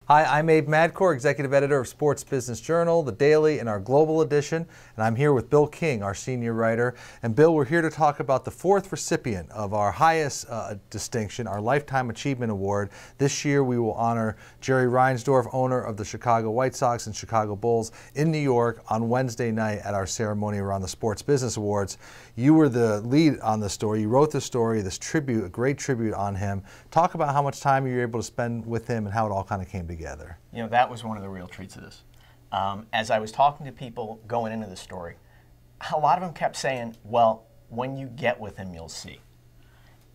Hi, I'm Abe Madcore, Executive Editor of Sports Business Journal, The Daily, and our Global Edition, and I'm here with Bill King, our senior writer. And Bill, we're here to talk about the fourth recipient of our highest distinction, our Lifetime Achievement Award. This year we will honor Jerry Reinsdorf, owner of the Chicago White Sox and Chicago Bulls, in New York on Wednesday night at our ceremony around the Sports Business Awards. You were the lead on the story. You wrote the story, this tribute, a great tribute on him. Talk about how much time you were able to spend with him and how it all kind of came together. You know, that was one of the real treats of this. As I was talking to people going into the story, a lot of them kept saying, well, when you get with him, you'll see.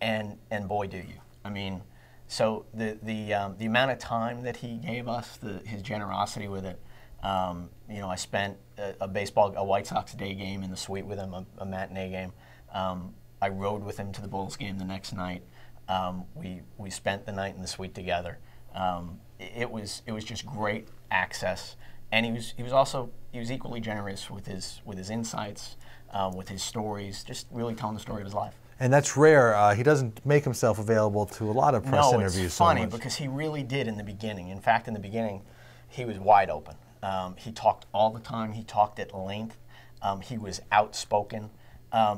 And boy, do you. I mean, so the amount of time that he gave us, his generosity with it, you know, I spent a White Sox day game in the suite with him, a matinee game. I rode with him to the Bulls game the next night. We spent the night in the suite together. It was just great access, and he was equally generous with his insights, with his stories, just really telling the story of his life. And that's rare. He doesn't make himself available to a lot of press interviews. No, it's funny because he really did in the beginning. In fact, in the beginning, he was wide open. He talked all the time. He talked at length. He was outspoken.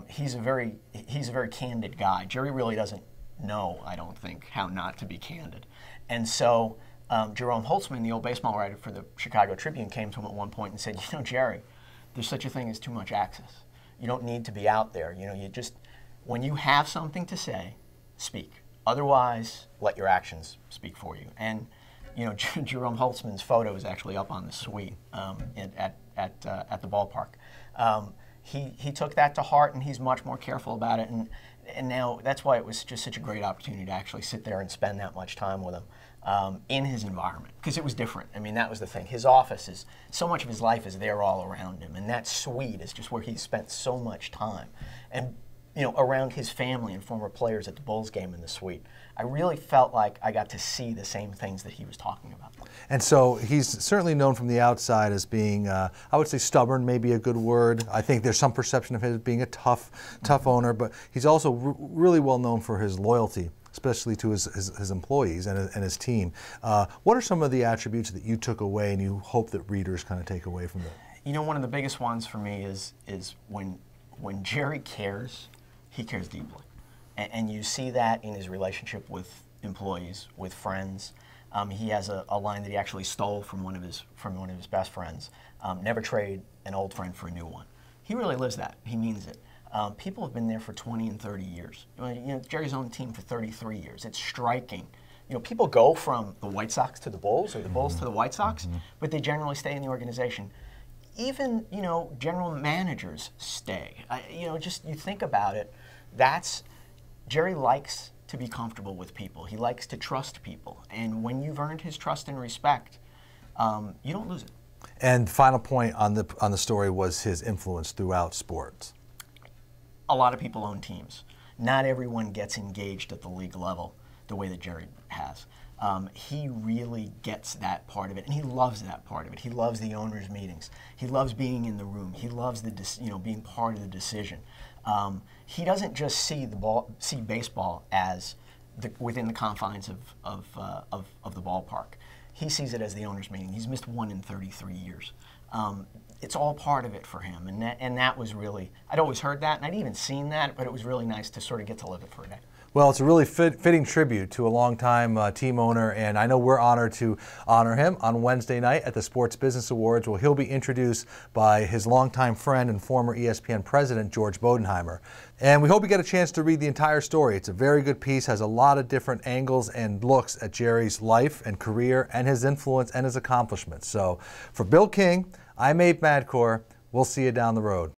He's a very candid guy. Jerry really doesn't know, I don't think, how not to be candid. And so Jerome Holtzman, the old baseball writer for the Chicago Tribune, came to him at one point and said, you know, Jerry, there's such a thing as too much access. You don't need to be out there. You know, you just, when you have something to say, speak. Otherwise, let your actions speak for you. And, you know, Jerome Holtzman's photo is actually up on the suite at the ballpark. He took that to heart, and he's much more careful about it. And now that's why it was just such a great opportunity to actually sit there and spend that much time with him in his environment, because it was different. I mean, that was the thing. His office is, so much of his life is there all around him, and that suite is just where he spent so much time. And, you know, around his family and former players at the Bulls game in the suite, I really felt like I got to see the same things that he was talking about. And so he's certainly known from the outside as being, I would say stubborn, maybe a good word. I think there's some perception of him as being a tough owner, but he's also really well known for his loyalty, especially to his employees and his team. What are some of the attributes that you took away and you hope that readers kind of take away from it? You know, one of the biggest ones for me is when Jerry cares, he cares deeply. And you see that in his relationship with employees, with friends. He has a line that he actually stole from one of his best friends. Never trade an old friend for a new one. He really lives that. He means it. People have been there for 20 and 30 years. You know, Jerry's owned the team for 33 years. It's striking. You know, people go from the White Sox to the Bulls or the Bulls to the White Sox, but they generally stay in the organization. Even, you know, general managers stay. You know, just you think about it, Jerry likes to be comfortable with people. He likes to trust people. And when you've earned his trust and respect, you don't lose it. And final point on the story was his influence throughout sports. A lot of people own teams. Not everyone gets engaged at the league level the way that Jerry has. He really gets that part of it, and he loves that part of it. He loves the owners' meetings. He loves being in the room. He loves being part of the decision. He doesn't just see baseball as within the confines of the ballpark. He sees it as the owners' meeting. He's missed 1 in 33 years. It's all part of it for him, and that was really, I'd always heard that, and I'd even seen that, but it was really nice to sort of get to live it for a day. Well, it's a really fitting tribute to a longtime team owner, and I know we're honored to honor him on Wednesday night at the Sports Business Awards, where he'll be introduced by his longtime friend and former ESPN president, George Bodenheimer. And we hope you get a chance to read the entire story. It's a very good piece, has a lot of different angles and looks at Jerry's life and career and his influence and his accomplishments. So for Bill King, I'm Abe Madcore. We'll see you down the road.